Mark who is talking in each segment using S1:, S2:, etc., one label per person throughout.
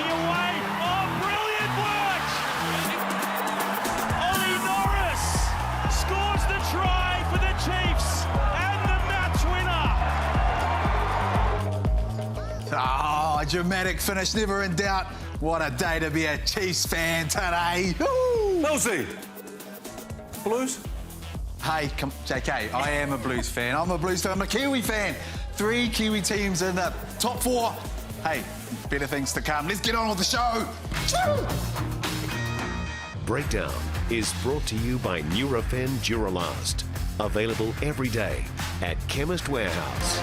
S1: Making away. Oh, brilliant work! Ollie Norris scores the try for the Chiefs and the match winner.
S2: Oh, dramatic finish, never in doubt. What a day to be a Chiefs fan today.
S3: Milsey. Blues?
S2: Hey, JK, I am a Blues fan. I'm a Blues fan. I'm a Kiwi fan. 3 Kiwi teams in the top 4. Hey, better things to come. Let's get on with the show.
S4: Breakdown is brought to you by Nurofen Duralast. Available every day at Chemist Warehouse.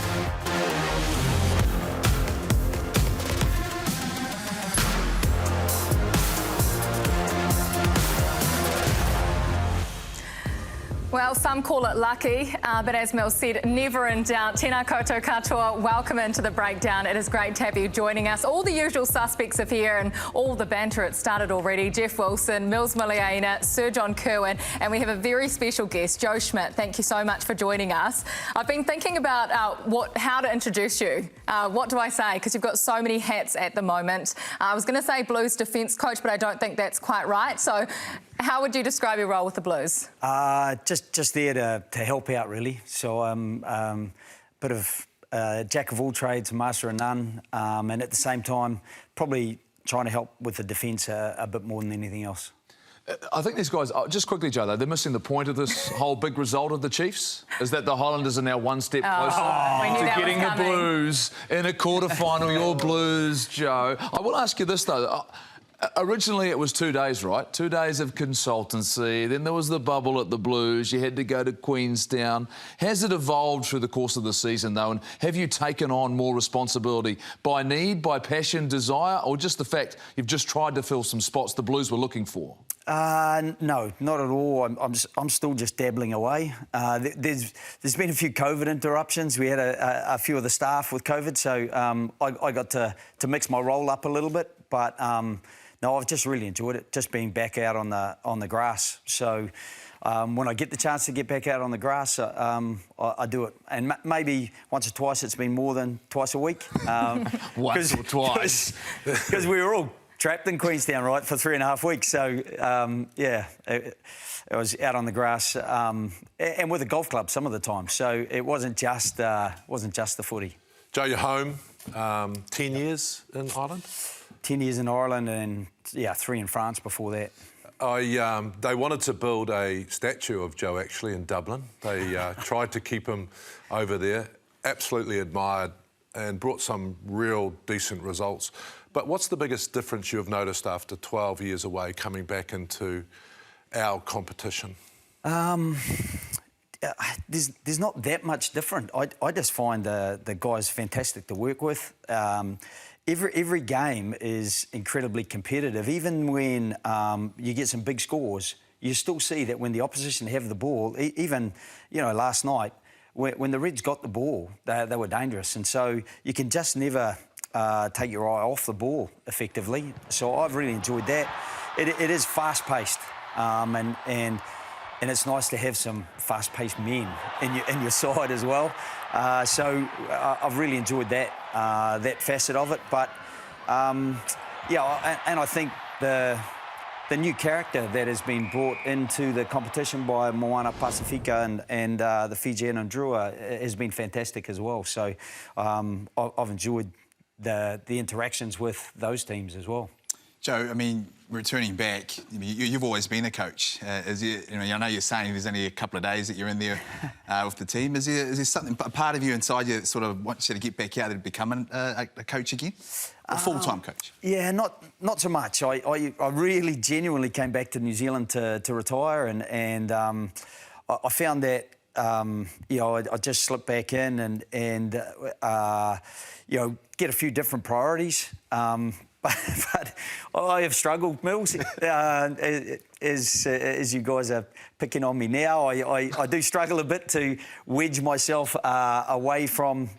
S5: Well, some call it lucky, but as Mel said, never in doubt. Tēnā koutou katoa, welcome into the breakdown. It is great to have you joining us. All the usual suspects are here and all the banter, it started already. Jeff Wilson, Mills Miliaina, Sir John Kerwin, and we have a very special guest, Joe Schmidt. Thank you so much for joining us. I've been thinking about how to introduce you. What do I say? Because you've got so many hats at the moment. I was going to say Blues defence coach, but I don't think that's quite right. So how would you describe your role with the Blues?
S6: Just there to help out, really. So bit of jack of all trades, master of none, and at the same time, probably trying to help with the defence a bit more than anything else.
S3: I think these guys, just quickly, Joe, though, they're missing the point of this whole big result of the Chiefs, is that the Highlanders are now one step closer to getting the Blues in a quarter-final. Your Blues, Joe. I will ask you this, though. Originally, it was 2 days, right? 2 days of consultancy. Then there was the bubble at the Blues. You had to go to Queenstown. Has it evolved through the course of the season, though? And have you taken on more responsibility by need, by passion, desire, or just the fact you've just tried to fill some spots the Blues were looking for?
S6: No, not at all. I'm still just dabbling away. There's been a few COVID interruptions. We had a few of the staff with COVID, so I got to mix my role up a little bit. But no, I've just really enjoyed it, just being back out on the grass. So when I get the chance to get back out on the grass, I do it. And maybe once or twice. It's been more than twice a week.
S3: Once or twice.
S6: Because we were all trapped in Queenstown, right, for 3.5 weeks. So, yeah, I was out on the grass and with a golf club some of the time. So it wasn't just the footy.
S7: Joe, you're home. 10 years in Ireland?
S6: 10 years in Ireland and, yeah, 3 in France before that.
S7: They wanted to build a statue of Joe, actually, in Dublin. They tried to keep him over there. Absolutely admired and brought some real decent results. But what's the biggest difference you've noticed after 12 years away coming back into our competition?
S6: There's not that much different. I just find the guys fantastic to work with. Every game is incredibly competitive. Even when you get some big scores, you still see that when the opposition have the ball, even, you know, last night, when the Reds got the ball, they were dangerous. And so you can just never take your eye off the ball effectively. So I've really enjoyed that. It is fast-paced, and it's nice to have some fast-paced men in your side as well. So I've really enjoyed that facet of it. But yeah, and I think the new character that has been brought into the competition by Moana Pasifika and the Fijian and Drua has been fantastic as well. So I've enjoyed the interactions with those teams as well.
S2: Joe, I mean, returning back, you've always been a coach. I know you're saying there's only a couple of days that you're in there with the team. Is there something, a part of you inside you that sort of wants you to get back out and become a coach again? A full-time coach? Yeah,
S6: not so much. I really genuinely came back to New Zealand to retire, and I found that I just slipped back in and get a few different priorities. But I have struggled, Mills, as you guys are picking on me now. I do struggle a bit to wedge myself away from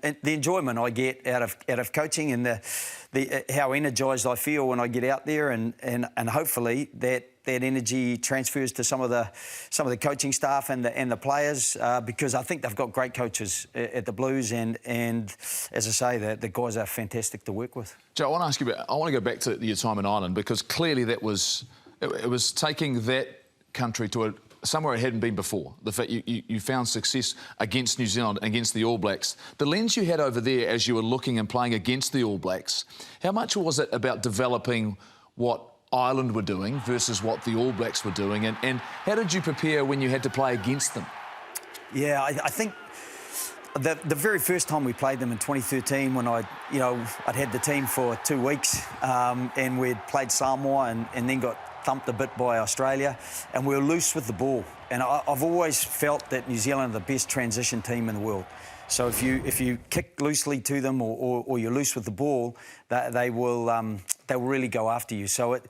S6: the enjoyment I get out of coaching and the how energised I feel when I get out there, and hopefully that that energy transfers to some of the coaching staff and the players, because I think they've got great coaches at the Blues, and as I say, the guys are fantastic to work with.
S3: Joe, I want to ask you about. I want to go back to your time in Ireland, because clearly that was it was taking that country to somewhere it hadn't been before. The fact you found success against New Zealand, against the All Blacks. The lens you had over there as you were looking and playing against the All Blacks, how much was it about developing what Ireland were doing versus what the All Blacks were doing, and how did you prepare when you had to play against them?
S6: Yeah, I think the very first time we played them in 2013, when I'd had the team for 2 weeks, and we'd played Samoa and then got thumped a bit by Australia, and we were loose with the ball. And I've always felt that New Zealand are the best transition team in the world. So if you kick loosely to them or you're loose with the ball, they will really go after you. So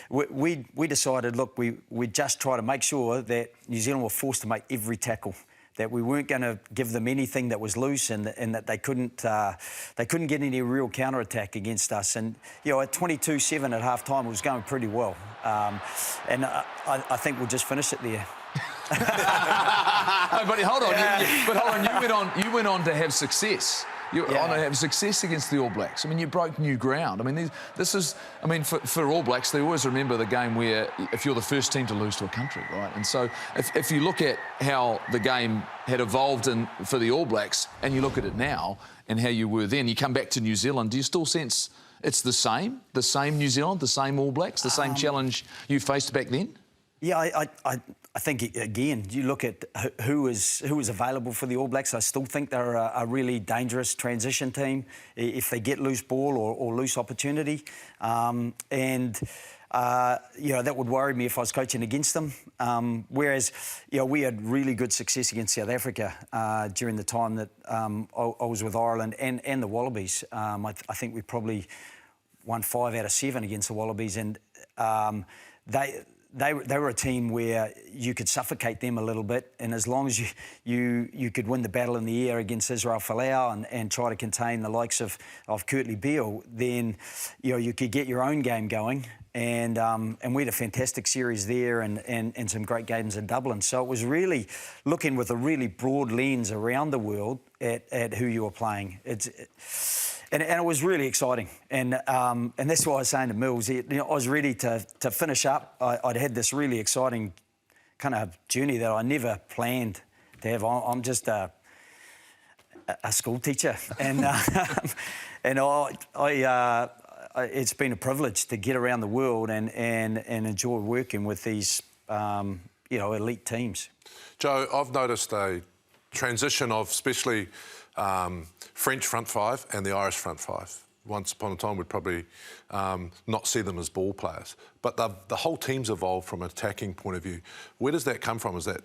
S6: we decided, look, we just try to make sure that New Zealand were forced to make every tackle, that we weren't going to give them anything that was loose, and that they couldn't get any real counter-attack against us. And at 22-7 at half-time, it was going pretty well. And I think we'll just finish it there.
S3: No, but hold on. You went on to have success. You went on to have success against the All Blacks. I mean, you broke new ground. I mean, for All Blacks, they always remember the game where if you're the first team to lose to a country, right? And so if you look at how the game had evolved for the All Blacks, and you look at it now and how you were then, you come back to New Zealand, do you still sense it's the same New Zealand, the same All Blacks, the same challenge you faced back then?
S6: Yeah, I think, again, you look at who was available for the All Blacks. I still think they're a really dangerous transition team if they get loose ball or loose opportunity. That would worry me if I was coaching against them. Whereas, we had really good success against South Africa during the time that I was with Ireland and the Wallabies. I think we probably won 5 out of 7 against the Wallabies, and They were a team where you could suffocate them a little bit, and as long as you could win the battle in the air against Israel Folau and try to contain the likes of Kurtley Beale, then you could get your own game going. And we had a fantastic series there and some great games in Dublin. So it was really looking with a really broad lens around the world at who you were playing. And it was really exciting, and that's why I was saying to Mills, I was ready to finish up. I'd had this really exciting kind of journey that I never planned to have. I'm just a school teacher, and it's been a privilege to get around the world and enjoy working with these elite teams.
S7: Joe, I've noticed a transition of especially French front five and the Irish front five. Once upon a time, we'd probably not see them as ball players. But the whole team's evolved from an attacking point of view. Where does that come from? Is that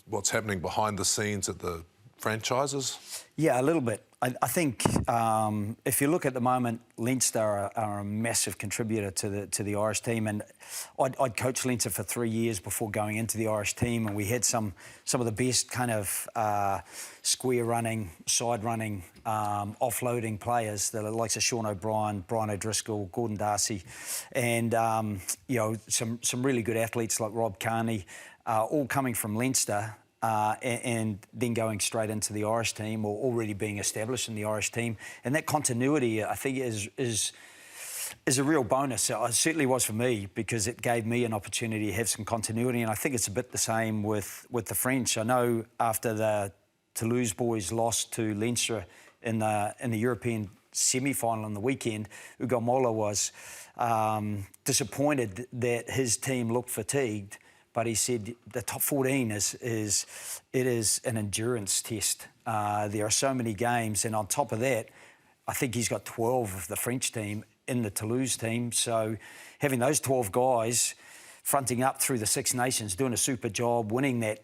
S7: what's happening behind the scenes at the franchises? Yeah,
S6: a little bit. I think if you look at the moment, Leinster are a massive contributor to the Irish team, and I'd coached Leinster for 3 years before going into the Irish team, and we had some of the best kind of square running, side running, offloading players, the likes of Sean O'Brien, Brian O'Driscoll, Gordon Darcy, and some really good athletes like Rob Kearney, all coming from Leinster. And then going straight into the Irish team, or already being established in the Irish team. And that continuity, I think, is a real bonus. It certainly was for me, because it gave me an opportunity to have some continuity. And I think it's a bit the same with the French. I know after the Toulouse boys lost to Leinster in the European semi-final on the weekend, Ugo Mola was disappointed that his team looked fatigued. But he said the top 14 is an endurance test. There are so many games, and on top of that, I think he's got 12 of the French team in the Toulouse team. So having those 12 guys fronting up through the Six Nations, doing a super job, winning that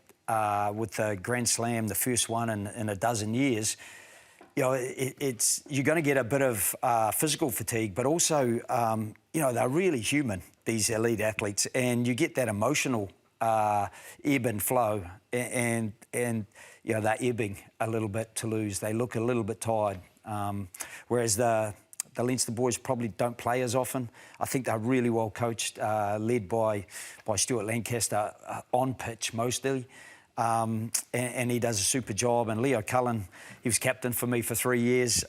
S6: with the Grand Slam, the first one in a dozen years, you're going to get a bit of physical fatigue, but also they're really human, these elite athletes, and you get that emotional ebb and flow, and they're ebbing a little bit to lose. They look a little bit tired, whereas the the Leinster boys probably don't play as often. I think they're really well coached, led by Stuart Lancaster on pitch mostly. And he does a super job. And Leo Cullen, he was captain for me for 3 years.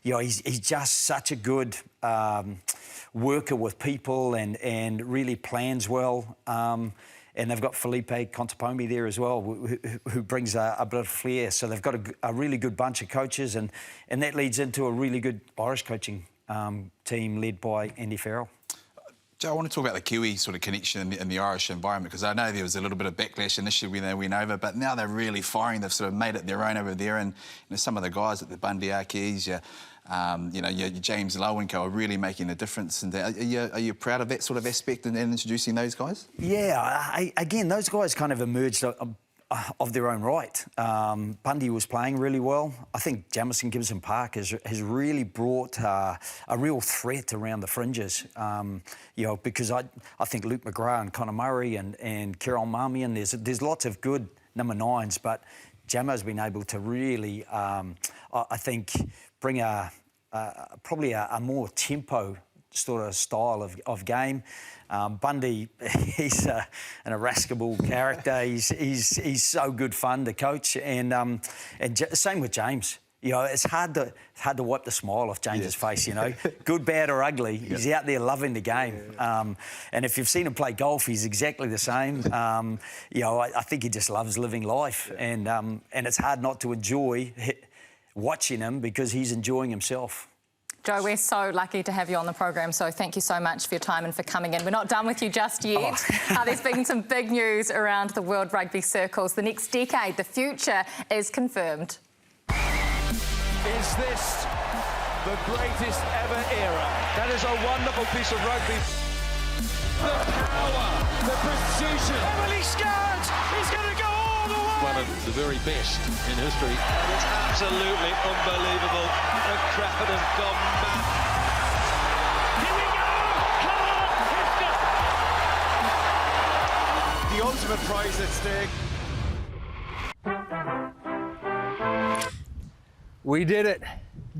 S6: You know, he's just such a good worker with people and really plans well. And they've got Felipe Contepomi there as well, who brings a bit of flair. So they've got a really good bunch of coaches, and that leads into a really good Irish coaching team led by Andy Farrell.
S2: Joe, I want to talk about the Kiwi sort of connection in the Irish environment, because I know there was a little bit of backlash initially when they went over, but now they're really firing. They've sort of made it their own over there, and some of the guys at the Bundy Arkeys, your James Lowenko are really making a difference. And are you proud of that sort of aspect and introducing those guys?
S6: Yeah, again, those guys kind of emerged of their own right. Bundy was playing really well. I think Jamison Gibson Park has really brought a real threat around the fringes. Because I think Luke McGrath and Conor Murray and Kieran Marmion, there's lots of good number 9s, but Jamo's been able to really, I think, bring probably a more tempo sort of style of game. Bundy, he's an irascible character. He's so good fun to coach, and same with James. You know, it's hard to wipe the smile off James's face. You know, good, bad, or ugly, he's out there loving the game. And if you've seen him play golf, he's exactly the same. I think he just loves living life, and it's hard not to enjoy watching him because he's enjoying himself.
S5: Joe, we're so lucky to have you on the program, so thank you so much for your time and for coming in. We're not done with you just yet. There's been some big news around the World Rugby circles. The next decade, the future is confirmed.
S1: Is this the greatest ever era? That is a wonderful piece of rugby. The power, the precision. Emily Scant is going to go all the way.
S8: One of the very best in history.
S1: It's absolutely unbelievable. The Trafford has gone mad. Here we go! Come on, the ultimate prize at stake.
S9: We did it,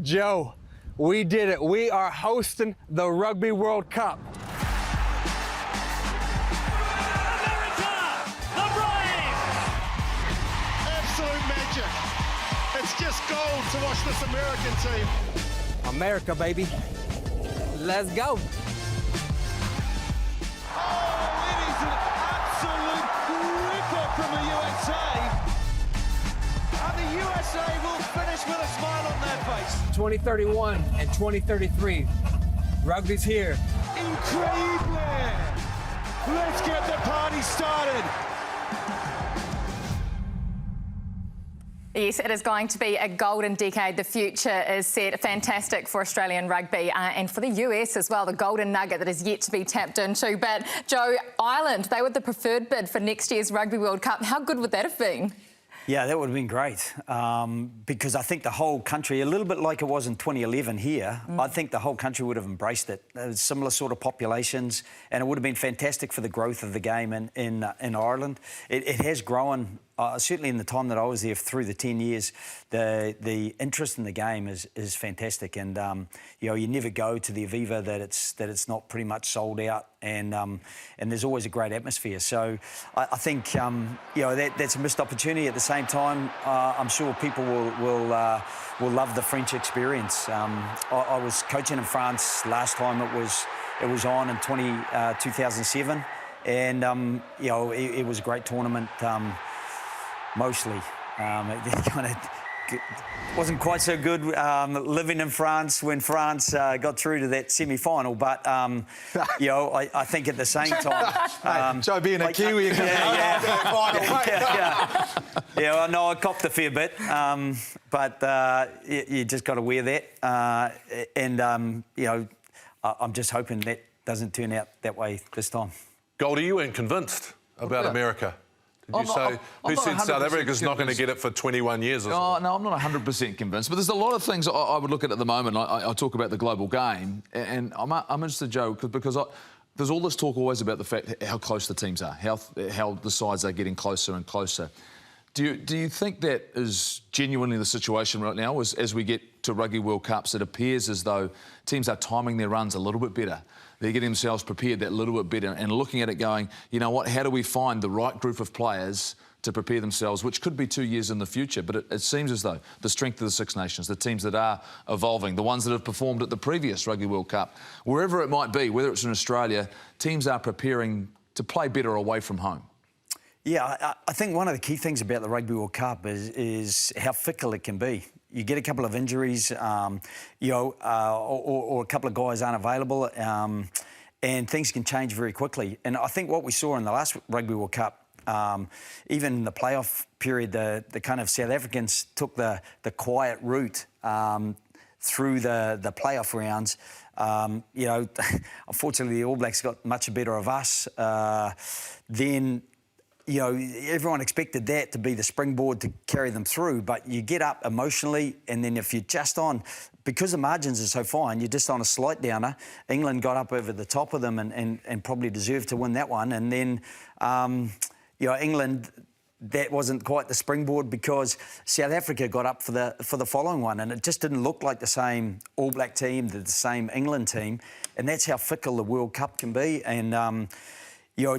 S9: Joe. We did it. We are hosting the Rugby World Cup.
S1: It's just gold to watch this American team.
S9: America, baby. Let's go.
S1: Oh, it is an absolute ripper from the USA. And the USA will finish with a smile on their face.
S9: 2031 and 2033. Rugby's here.
S1: Incredible. Let's get the party started.
S5: Yes, it is going to be a golden decade. The future is set. Fantastic for Australian rugby and for the US as well, the golden nugget that is yet to be tapped into. But, Joe, Ireland, they were the preferred bid for next year's Rugby World Cup. How good would that have been?
S6: Yeah, that would have been great because I think the whole country, a little bit like it was in 2011 here, I think the whole country would have embraced it. Similar sort of populations, and it would have been fantastic for the growth of the game in Ireland. It has grown. Certainly in the time that I was there through the 10 years, the interest in the game is fantastic, and you never go to the Aviva that it's not pretty much sold out, and there's always a great atmosphere. So I think that's a missed opportunity. At the same time, I'm sure people will love the French experience. I was coaching in France last time it was on in 2007, and it was a great tournament. Mostly. It kind of wasn't quite so good living in France when France got through to that semi-final, but I think at the same time...
S2: Joe being a Kiwi...
S6: I know I copped a fair bit, but you just got to wear that. I'm just hoping that doesn't turn out that way this time.
S7: Goldie, you weren't convinced about America. Did you say, who said South Africa's not going to get it for 21 years or something?
S3: No, I'm not 100% convinced. But there's a lot of things I would look at the moment. I talk about the global game, and I'm interested, Joe, because there's all this talk always about the fact how close the teams are, how the sides are getting closer and closer. Do you think that is genuinely the situation right now? As we get to Rugby World Cups, it appears as though teams are timing their runs a little bit better. They're getting themselves prepared that little bit better and looking at it going, you know what, how do we find the right group of players to prepare themselves, which could be 2 years in the future. But it seems as though the strength of the Six Nations, the teams that are evolving, the ones that have performed at the previous Rugby World Cup, wherever it might be, whether it's in Australia, teams are preparing to play better away from home.
S6: Yeah, I think one of the key things about the Rugby World Cup is how fickle it can be. You get a couple of injuries, or a couple of guys aren't available, and things can change very quickly. And I think what we saw in the last Rugby World Cup, even in the playoff period, the kind of South Africans took the quiet route through the playoff rounds. Unfortunately, the All Blacks got much better of us. Then, everyone expected that to be the springboard to carry them through, but you get up emotionally, and then if you're just on, because the margins are so fine, you're just on a slight downer. England got up over the top of them and probably deserved to win that one. And then, England, that wasn't quite the springboard because South Africa got up for the following one, and it just didn't look like the same All Black team, the same England team, and that's how fickle the World Cup can be. And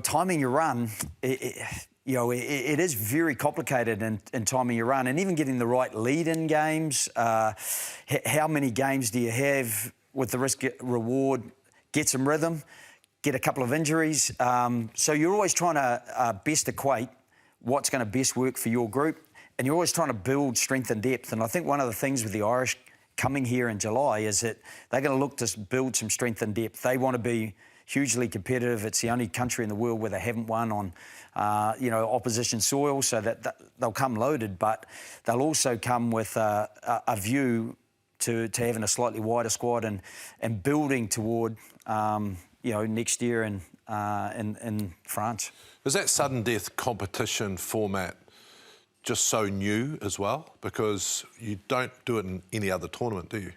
S6: timing your run, it is very complicated in timing your run, and even getting the right lead-in games. How many games do you have with the risk-reward? Get some rhythm, get a couple of injuries. So you're always trying to best equate what's going to best work for your group, and you're always trying to build strength and depth. And I think one of the things with the Irish coming here in July is that they're going to look to build some strength and depth. They want to be hugely competitive. It's the only country in the world where they haven't won on, opposition soil, so that they'll come loaded, but they'll also come with a view to having a slightly wider squad and building toward, next year in France.
S7: Is that sudden death competition format just so new as well? Because you don't do it in any other tournament, do you?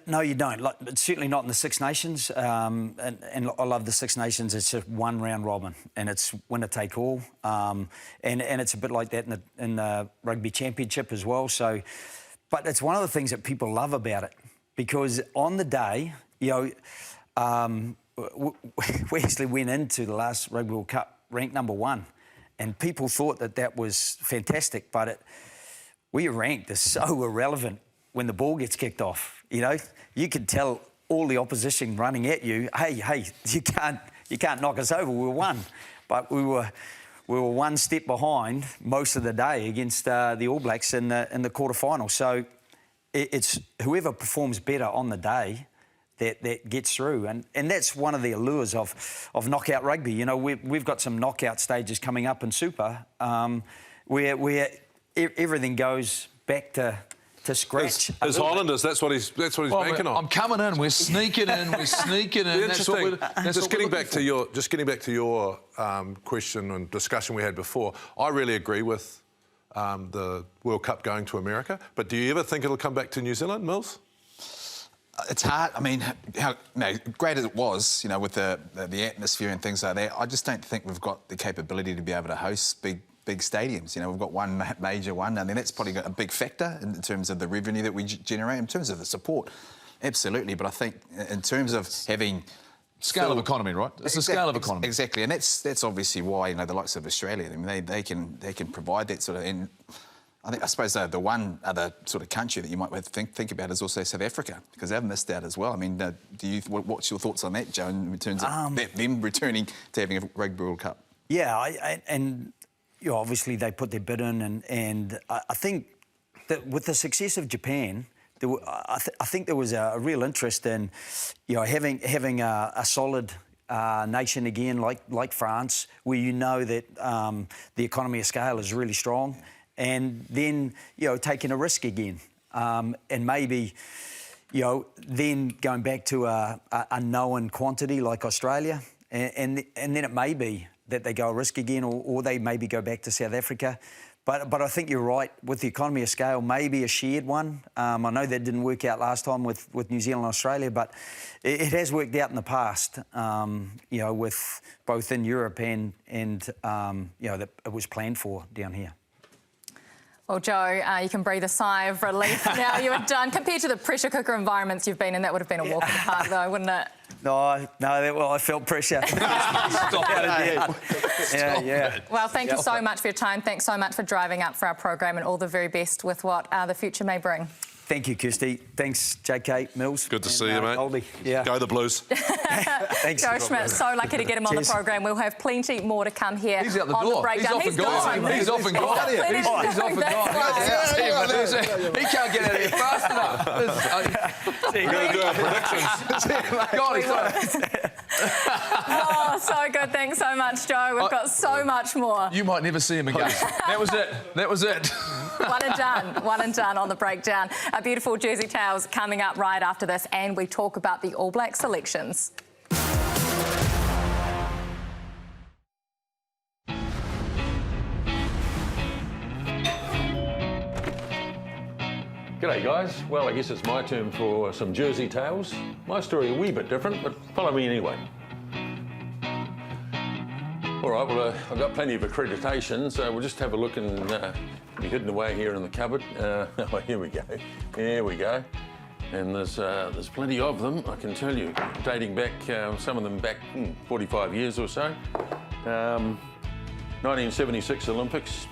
S6: No, you don't. Certainly not in the Six Nations. And I love the Six Nations. It's just one round robin, and it's winner take all. And it's a bit like that in the Rugby Championship as well. So, but it's one of the things that people love about it, because on the day, we actually went into the last Rugby World Cup ranked #1, and people thought that was fantastic, but where you're ranked is so irrelevant when the ball gets kicked off. You could tell all the opposition running at you, hey, you can't knock us over. We were one, but we were one step behind most of the day against the All Blacks in the quarterfinal. So it's whoever performs better on the day that gets through, and that's one of the allures of knockout rugby. We've got some knockout stages coming up in Super, where everything goes back to scratch.
S7: As Highlanders, that's what he's banking on.
S3: I'm coming in. We're sneaking in.
S7: Just getting back to your question and discussion we had before. I really agree with the World Cup going to America. But do you ever think it'll come back to New Zealand, Mills?
S2: It's hard. I mean, great as it was, with the atmosphere and things like that, I just don't think we've got the capability to be able to host big stadiums. We've got one major one. I mean, that's probably got a big factor in terms of the revenue that we generate. In terms of the support, absolutely. But I think in terms of having
S3: scale of economy, right? It's the scale of economy.
S2: Exactly, and that's obviously why the likes of Australia, I mean, they can provide that sort of. And I suppose the one other sort of country that you might think about is also South Africa, because they've missed out as well. I mean, what's your thoughts on that, Joe, in terms of them returning to having a Rugby World Cup?
S6: Yeah, obviously they put their bid in, and I think that with the success of Japan, I think there was a real interest in, having a solid nation again, like France, where that the economy of scale is really strong, and then taking a risk again, and maybe then going back to a known quantity like Australia, and then it may be that they go a risk again, or they maybe go back to South Africa. But I think you're right, with the economy of scale, maybe a shared one. I know that didn't work out last time with New Zealand and Australia, but it has worked out in the past, with both in Europe and that it was planned for down here.
S5: Well, Joe, you can breathe a sigh of relief now. You are done. Compared to the pressure cooker environments you've been in, that would have been a walk in the park, though, wouldn't it?
S6: No, well, I felt pressure.
S3: Stop it.
S6: Yeah.
S5: Well, thank you so much for your time. Thanks so much for driving up for our program, and all the very best with what the future may bring.
S6: Thank you, Kirsty. Thanks, JK, Mills.
S7: Good to see you, mate.
S6: Goldie. Yeah.
S7: Go the Blues.
S6: Thanks.
S5: Joe Schmidt, so lucky to get him on the program. We'll have plenty more to come here.
S3: He's out the
S5: on
S3: door.
S5: The breakdown.
S3: He's off and gone. He's off and gone. He's off and gone. He can't get out of here fast enough.
S7: We're going to do our predictions.
S3: God, he's got
S5: Oh, so good. Thanks so much, Joe. We've got so much more.
S3: You might never see him again. That was it. That was it.
S5: One and done. One and done on the breakdown. Our beautiful Jersey Tales coming up right after this, and we talk about the All Black selections.
S8: G'day guys, well I guess it's my turn for some Jersey Tales. My story a wee bit different, but follow me anyway. All right, well I've got plenty of accreditation, so we'll just have a look and be hidden away here in the cupboard. Oh, here we go, there we go. And there's plenty of them, I can tell you, dating back, some of them back 45 years or so. 1976 Olympics,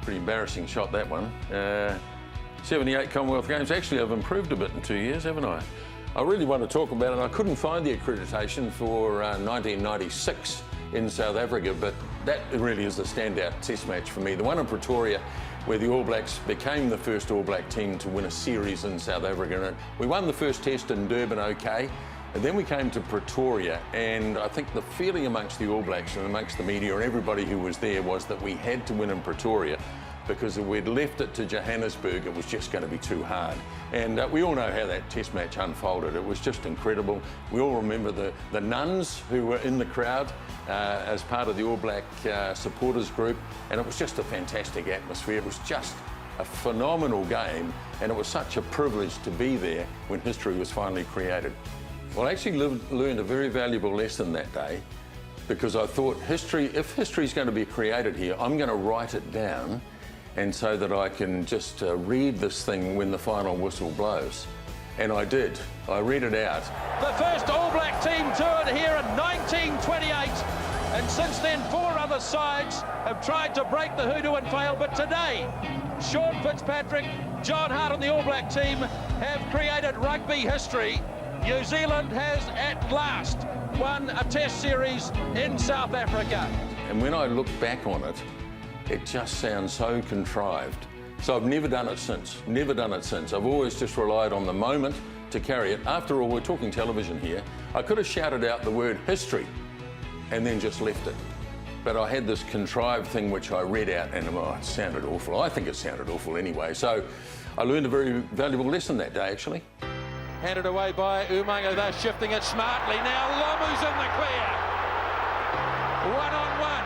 S8: pretty embarrassing shot that one. 78 Commonwealth Games. Actually, I've improved a bit in 2 years, haven't I? I really want to talk about it. I couldn't find the accreditation for 1996 in South Africa, but that really is the standout test match for me. The one in Pretoria, where the All Blacks became the first All Black team to win a series in South Africa. And we won the first test in Durban, okay, and then we came to Pretoria, and I think the feeling amongst the All Blacks and amongst the media and everybody who was there was that we had to win in Pretoria, because if we'd left it to Johannesburg, it was just going to be too hard. And we all know how that test match unfolded. It was just incredible. We all remember the nuns who were in the crowd as part of the All Black supporters group, and it was just a fantastic atmosphere. It was just a phenomenal game, and it was such a privilege to be there when history was finally created. Well, I actually learned a very valuable lesson that day, because I thought if history is going to be created here, I'm going to write it down, and so that I can just read this thing when the final whistle blows. And I did. I read it out.
S1: The first All Black team toured here in 1928, and since then 4 other sides have tried to break the hoodoo and failed, but today Sean Fitzpatrick, John Hart and the All Black team have created rugby history. New Zealand has at last won a test series in South Africa.
S8: And when I look back on it, it just sounds so contrived. So I've never done it since, never done it since. I've always just relied on the moment to carry it. After all, we're talking television here. I could have shouted out the word history and then just left it. But I had this contrived thing which I read out, and it sounded awful. I think it sounded awful anyway. So I learned a very valuable lesson that day, actually.
S1: Handed away by Umaga, they're shifting it smartly. Now Lomu's in the clear. 1-on-1.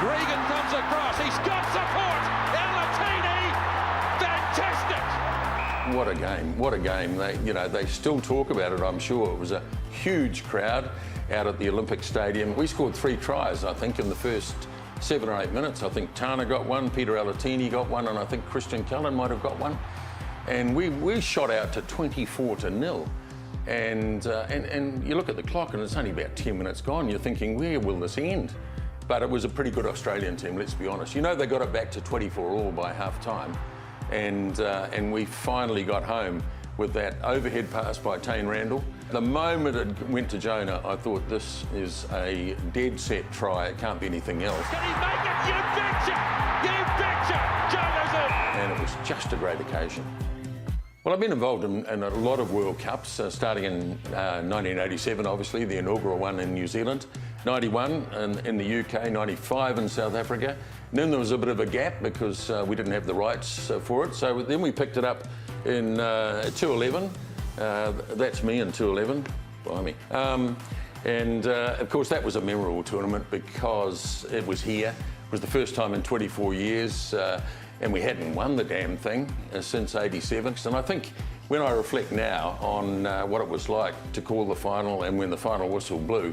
S1: Regan comes across, he's got support. Alatini, fantastic.
S8: What a game, what a game. They still talk about it, I'm sure. It was a huge crowd out at the Olympic Stadium. We scored 3 tries, I think, in the first 7 or 8 minutes. I think Tana got one, Peter Alatini got one, and I think Christian Cullen might have got one. And we shot out to 24-0. And you look at the clock and it's only about 10 minutes gone. You're thinking, where will this end? But it was a pretty good Australian team, let's be honest. You know, they got it back to 24-all by half-time. And we finally got home with that overhead pass by Tane Randall. The moment it went to Jonah, I thought, this is a dead set try. It can't be anything else.
S1: Can he make it? You betcha! You betcha! Jonah's in!
S8: And it was just a great occasion. Well, I've been involved in a lot of World Cups, starting in 1987, obviously, the inaugural one in New Zealand, 91 in the UK, 95 in South Africa. And then there was a bit of a gap because we didn't have the rights for it. So then we picked it up in 2011. That's me in 2011, blimey. And of course, that was a memorable tournament because it was here. It was the first time in 24 years. And we hadn't won the damn thing since '87. And I think when I reflect now on what it was like to call the final and when the final whistle blew,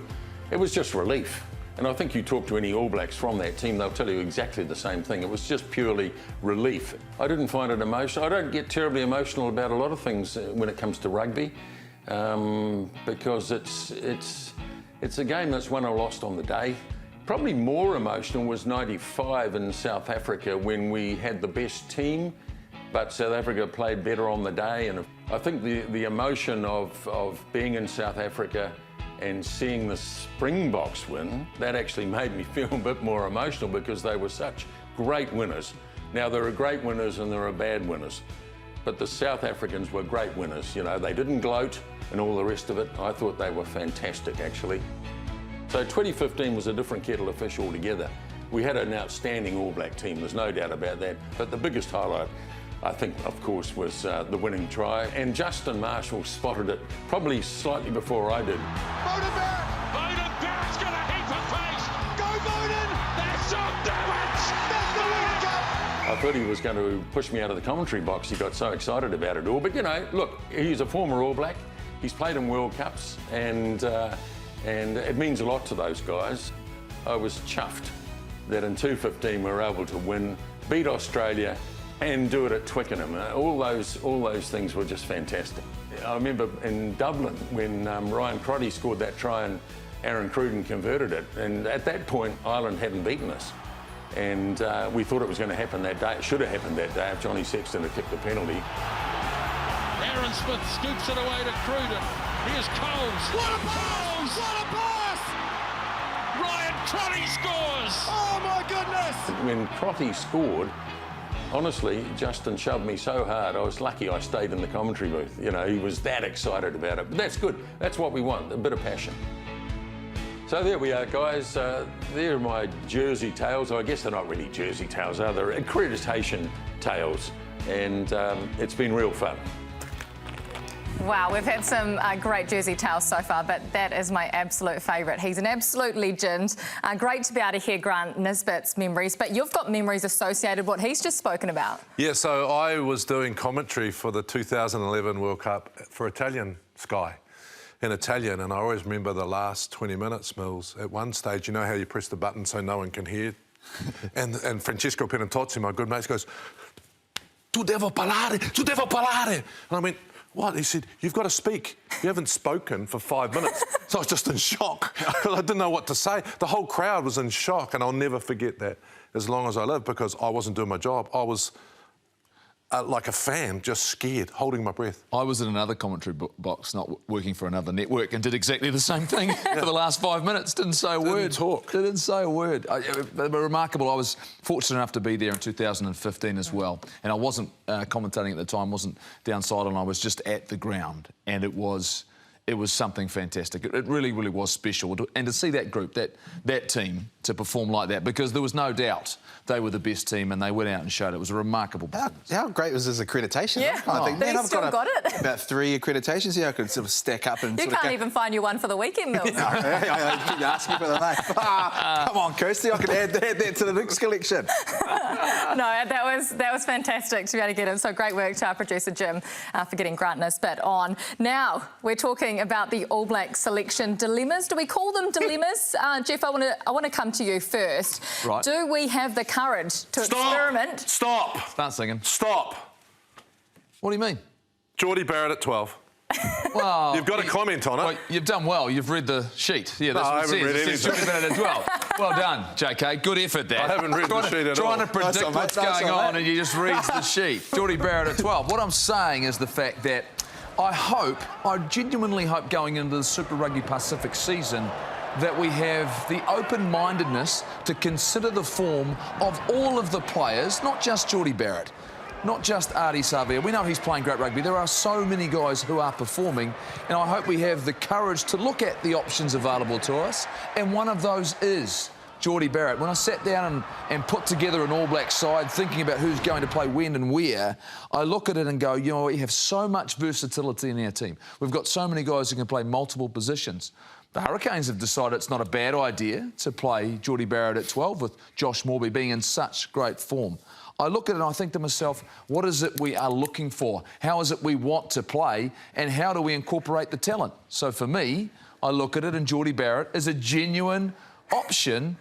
S8: it was just relief. And I think you talk to any All Blacks from that team, they'll tell you exactly the same thing. It was just purely relief. I didn't find it emotional. I don't get terribly emotional about a lot of things when it comes to rugby, because it's a game that's won or lost on the day. Probably more emotional was '95 in South Africa when we had the best team, but South Africa played better on the day. And I think the emotion of being in South Africa and seeing the Springboks win, that actually made me feel a bit more emotional because they were such great winners. Now, there are great winners and there are bad winners, but the South Africans were great winners. You know, they didn't gloat and all the rest of it. I thought they were fantastic, actually. So 2015 was a different kettle of fish altogether. We had an outstanding All Black team, there's no doubt about that, but the biggest highlight, I think, of course, was the winning try, and Justine Marshall spotted it probably slightly before I did.
S1: Bowden Barrett's got a heap of pace. Go Bowden! That's on, damn it! That's the World Cup!
S8: I thought he was going to push me out of the commentary box. He got so excited about it all. But, you know, look, he's a former All Black. He's played in World Cups, and it means a lot to those guys. I was chuffed that in 2015 we were able to win, beat Australia, and do it at Twickenham. All those things were just fantastic. I remember in Dublin when Ryan Crotty scored that try and Aaron Cruden converted it. And at that point, Ireland hadn't beaten us. And we thought it was going to happen that day. It should have happened that day if Johnny Sexton had kicked the penalty.
S1: Aaron Smith scoops it away to Cruden. Here's Coles. What a pass! What a pass! Ryan Crotty scores! Oh my goodness!
S8: When Crotty scored, honestly, Justin shoved me so hard, I was lucky I stayed in the commentary booth. You know, he was that excited about it. But that's good. That's what we want, a bit of passion. So there we are, guys. There are my jersey tails. I guess they're not really jersey tails, are they? Accreditation tails. And it's been real fun.
S5: Wow, we've had some great jersey tales so far, but that is my absolute favourite. He's an absolute legend. Great to be able to hear Grant Nisbet's memories, but you've got memories associated what he's just spoken about.
S7: Yeah, so I was doing commentary for the 2011 World Cup for Italian Sky in Italian, and I always remember the last 20 minutes, Mills. At one stage, you know how you press the button so no one can hear? and Francesco Penantozzi, my good mate, goes, "Tu devo parlare, tu devo parlare." And I went, "What?" He said, "You've got to speak. You haven't spoken for 5 minutes." So I was just in shock because I didn't know what to say. The whole crowd was in shock, and I'll never forget that as long as I live because I wasn't doing my job. I was like a fan, just scared, holding my breath.
S3: I was in another commentary box, not working for another network, and did exactly the same thing for the last 5 minutes. Didn't say a word. Didn't say a word. Remarkable. I was fortunate enough to be there in 2015 as well, and I wasn't commentating at the time, wasn't downside, and I was just at the ground, and it was something fantastic. It really, really was special. And to see that group, that team, to perform like that, because there was no doubt they were the best team and they went out and showed it. It was a remarkable performance.
S2: How great was his accreditation?
S5: Yeah,
S2: I think, man, I've
S5: got it.
S2: About 3 accreditations here. I could sort of stack up and
S5: You can't even find you one for the weekend, Mills.
S2: You ask me for the name. Come on, Kirsty, I can add that to the next collection.
S5: No, that was fantastic to be able to get him. So great work to our producer Jim for getting Grant Nisbet on. Now we're talking about the All Black selection dilemmas. Do we call them dilemmas? Jeff, I want to come to you first.
S3: Right.
S5: Do we have the courage to experiment?
S7: Stop!
S3: Start singing.
S7: Stop!
S3: What do you mean?
S7: Jordie Barrett at 12.
S3: Well,
S7: You've got to comment on it.
S3: Well, you've done well. You've read the sheet. Yeah, that's
S7: No,
S3: what
S7: I haven't read
S3: it says. Jordie Barrett at 12. Well done, JK. Good effort there.
S7: I haven't read the sheet at all.
S3: Trying to predict what's going on and you just read the sheet. Jordie Barrett at 12. What I'm saying is the fact that I genuinely hope going into the Super Rugby Pacific season that we have the open-mindedness to consider the form of all of the players, not just Jordie Barrett, not just Ardie Savea. We know he's playing great rugby. There are so many guys who are performing, and I hope we have the courage to look at the options available to us, and one of those is Jordie Barrett. When I sat down and put together an All Black side, thinking about who's going to play when and where, I look at it and go, you know, we have so much versatility in our team. We've got so many guys who can play multiple positions. The Hurricanes have decided it's not a bad idea to play Jordie Barrett at 12 with Josh Morby being in such great form. I look at it and I think to myself, what is it we are looking for? How is it we want to play? And how do we incorporate the talent? So for me, I look at it and Jordie Barrett is a genuine option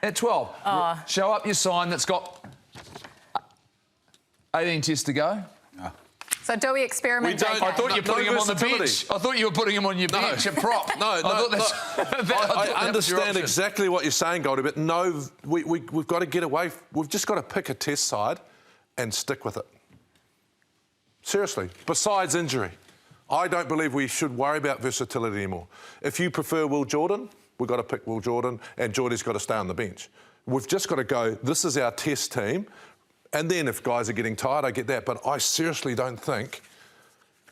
S3: at 12. Show up your sign that's got 18 tests to go.
S5: So do we experiment? JK?
S3: I thought you were putting him on the bench. I thought you were putting him on your bench, a prop.
S7: I understand exactly what you're saying, Goldie, but no, we've got to get away. We've just got to pick a test side and stick with it. Seriously, besides injury. I don't believe we should worry about versatility anymore. If you prefer Will Jordan, we've got to pick Will Jordan, and Jordie's got to stay on the bench. We've just got to go, this is our test team. And then if guys are getting tired, I get that. But I seriously don't think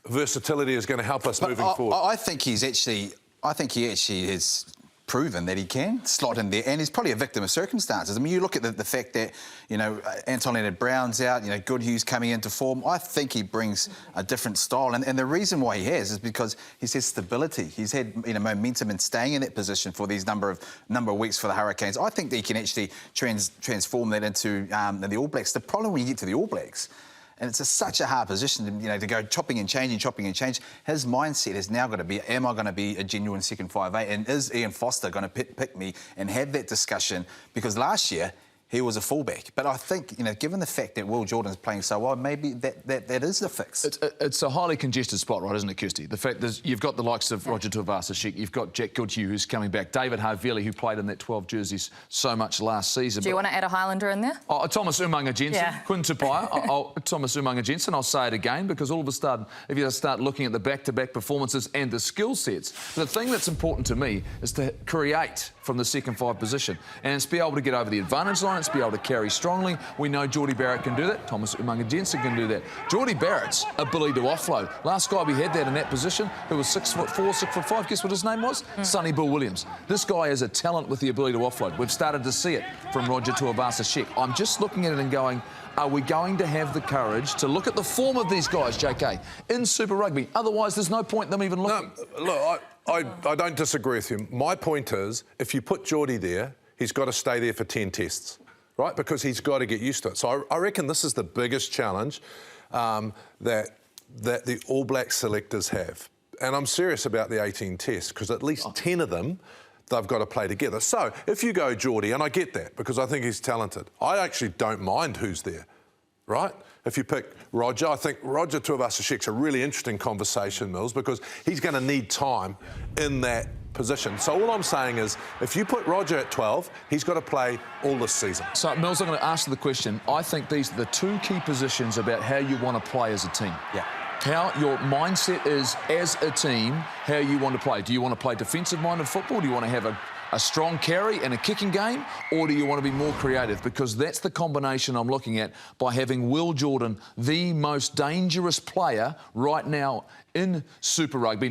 S7: versatility is going to help us moving forward.
S2: I think he actually has proven that he can slot in there, and he's probably a victim of circumstances. I mean, you look at the fact that, you know, Anton Leonard-Brown's out, you know, Goodhue's coming into form. I think he brings a different style, and the reason why he has is because he's had stability. He's had, you know, momentum in staying in that position for these number of weeks for the Hurricanes. I think that he can actually transform that into the All Blacks. The problem when you get to the All Blacks, and it's such a hard position, you know, to go chopping and changing. His mindset has now got to be, am I going to be a genuine second 5'8", and is Ian Foster going to pick me and have that discussion? Because last year he was a fullback. But I think, you know, given the fact that Will Jordan's playing so well, maybe that is the fix.
S3: It's a highly congested spot, right, isn't it, Kirsty? The fact is you've got the likes of Roger Tuivasa-Sheck, you've got Jack Goodhue, who's coming back, David Havili, who played in that 12 jerseys so much last season.
S5: Do you want to add a Highlander in there?
S3: Thomas Umaga-Jensen, Quinn Tupaia, Thomas Umaga-Jensen, I'll say it again, because all of a sudden, if you start looking at the back-to-back performances and the skill sets, the thing that's important to me is to create from the second 5 position, and it's be able to get over the advantage line, it's be able to carry strongly. We know Jordie Barrett can do that. Thomas Umaga-Jensen can do that. Jordie Barrett's ability to offload. Last guy we had that in that position, who was 6'4", 6'5", guess what his name was? Sonny Bill Williams. This guy is a talent with the ability to offload. We've started to see it from Roger Tuivasa-Sheck. I'm just looking at it and going, are we going to have the courage to look at the form of these guys, JK, in Super Rugby? Otherwise, there's no point in them even looking.
S7: No, look, I don't disagree with you. My point is, if you put Jordie there, he's got to stay there for 10 tests, right? Because he's got to get used to it. So I reckon this is the biggest challenge that the All Black selectors have. And I'm serious about the 18 tests, because at least 10 of them, they've got to play together. So if you go Jordie, and I get that, because I think he's talented, I actually don't mind who's there, right? If you pick Roger, I think Roger Tuivasa-Sheck's a really interesting conversation, Mills, because he's going to need time in that position. So all I'm saying is, if you put Roger at 12, he's got to play all this season.
S3: So, Mills, I'm going to ask you the question. I think these are the 2 key positions about how you want to play as a team.
S2: Yeah.
S3: How your mindset is as a team, how you want to play. Do you want to play defensive-minded football? Do you want to have a strong carry and a kicking game, or do you want to be more creative? Because that's the combination I'm looking at by having Will Jordan, the most dangerous player right now in Super Rugby.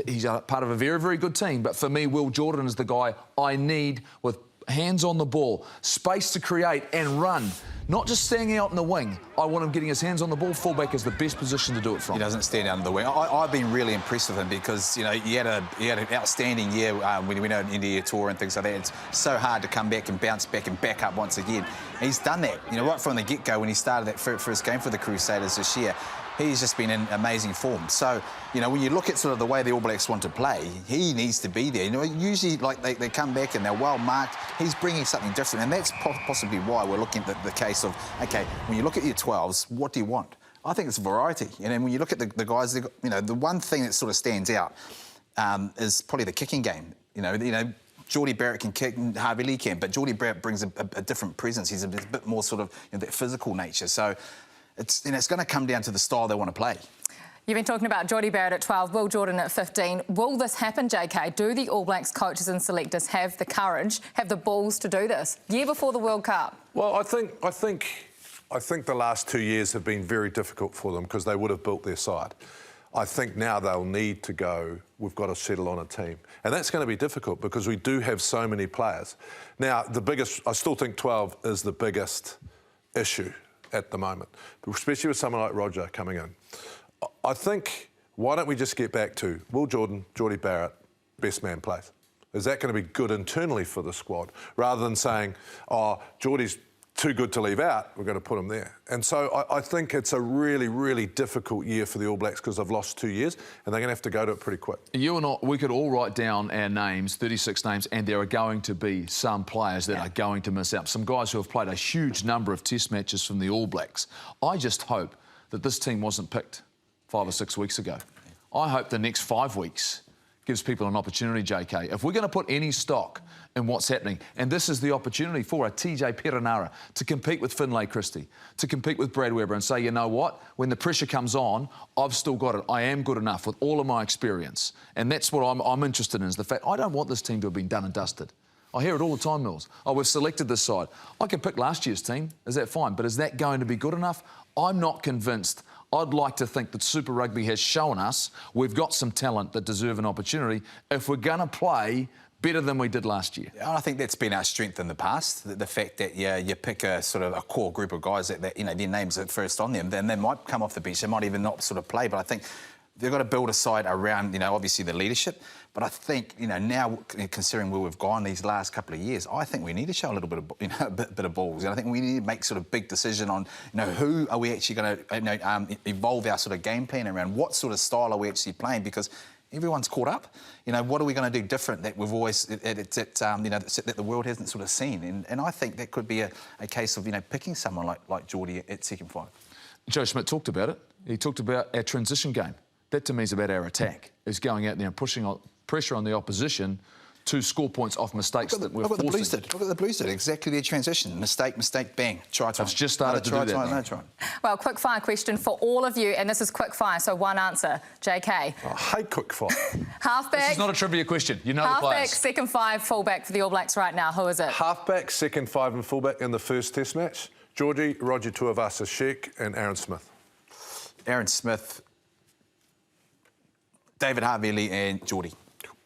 S3: He's a part of a very, very good team, but for me, Will Jordan is the guy I need with hands on the ball, space to create and run. Not just standing out in the wing. I want him getting his hands on the ball. Fullback is the best position to do it from.
S2: He doesn't stand out in the wing. I've been really impressed with him because, you know, he had an outstanding year when he went out on India tour and things like that. It's so hard to come back and bounce back and back up once again. And he's done that, you know, right from the get-go when he started that first game for the Crusaders this year. He's just been in amazing form. So, you know, when you look at sort of the way the All Blacks want to play, he needs to be there. You know, usually, like, they come back and they're well marked. He's bringing something different, and that's possibly why we're looking at the case of, OK, when you look at your 12s, what do you want? I think it's variety. And then when you look at the guys, you know, the one thing that sort of stands out is probably the kicking game. You know, Jordie Barrett can kick, and Havili can, but Jordie Barrett brings a different presence. He's a bit more sort of, you know, that physical nature. So it's going to come down to the style they want to play.
S5: You've been talking about Jordie Barrett at 12, Will Jordan at 15. Will this happen, JK? Do the All Blacks coaches and selectors have the courage, have the balls to do this year before the World Cup?
S7: Well, I think the last 2 years have been very difficult for them because they would have built their side. I think now they'll need to go, we've got to settle on a team. And that's going to be difficult because we do have so many players. Now, I still think 12 is the biggest issue at the moment, especially with someone like Roger coming in. I think, why don't we just get back to Will Jordan, Jordie Barrett, best man plays? Is that going to be good internally for the squad? Rather than saying, oh, Jordie's too good to leave out, we're going to put them there. And so I think it's a really, really difficult year for the All Blacks because they've lost 2 years and they're going to have to go to it pretty quick.
S3: You and I, we could all write down our names, 36 names, and there are going to be some players that are going to miss out. Some guys who have played a huge number of test matches from the All Blacks. I just hope that this team wasn't picked 5 or 6 weeks ago. I hope the next 5 weeks gives people an opportunity, JK. If we're going to put any stock in what's happening, and this is the opportunity for a TJ Perenara to compete with Finlay Christie, to compete with Brad Weber and say, you know what, when the pressure comes on, I've still got it. I am good enough with all of my experience. And that's what I'm interested in, is the fact I don't want this team to have been done and dusted. I hear it all the time, Mills. Oh, we've selected this side. I can pick last year's team. Is that fine? But is that going to be good enough? I'm not convinced. I'd like to think that Super Rugby has shown us we've got some talent that deserve an opportunity if we're going to play better than we did last year.
S2: I think that's been our strength in the past, the fact that you pick a sort of a core group of guys that you know, their names are first on them, then they might come off the bench, they might even not sort of play, but I think they've got to build a side around, you know, obviously the leadership. But I think, you know, now considering where we've gone these last couple of years, I think we need to show a little bit of, you know, a bit of balls. And I think we need to make sort of big decision on, you know, who are we actually going to, you know, evolve our sort of game plan around? What sort of style are we actually playing? Because everyone's caught up. You know, what are we going to do different that we've always, you know, that the world hasn't sort of seen? And I think that could be a case of, you know, picking someone like Jordie at second five.
S3: Joe Schmidt talked about it. He talked about our transition game. That to me is about our attack. Is going out there and pushing pressure on the opposition to score points off mistakes that we're forcing.
S2: Look what the Blues did. Exactly their transition. Mistake, bang. Try.
S3: It's just started to do that.
S2: No, try.
S5: Well, quickfire question for all of you, and this is quickfire, so one answer. JK.
S7: I hate quickfire.
S5: Halfback.
S3: This is not a trivia question. You know the
S5: halfback,
S3: players.
S5: second five, fullback for the All Blacks right now. Who is it?
S7: Halfback, second five and fullback in the first test match. Jordie, Roger Tuivasa-Sheck and Aaron Smith.
S2: Aaron Smith, David Havili and Jordie.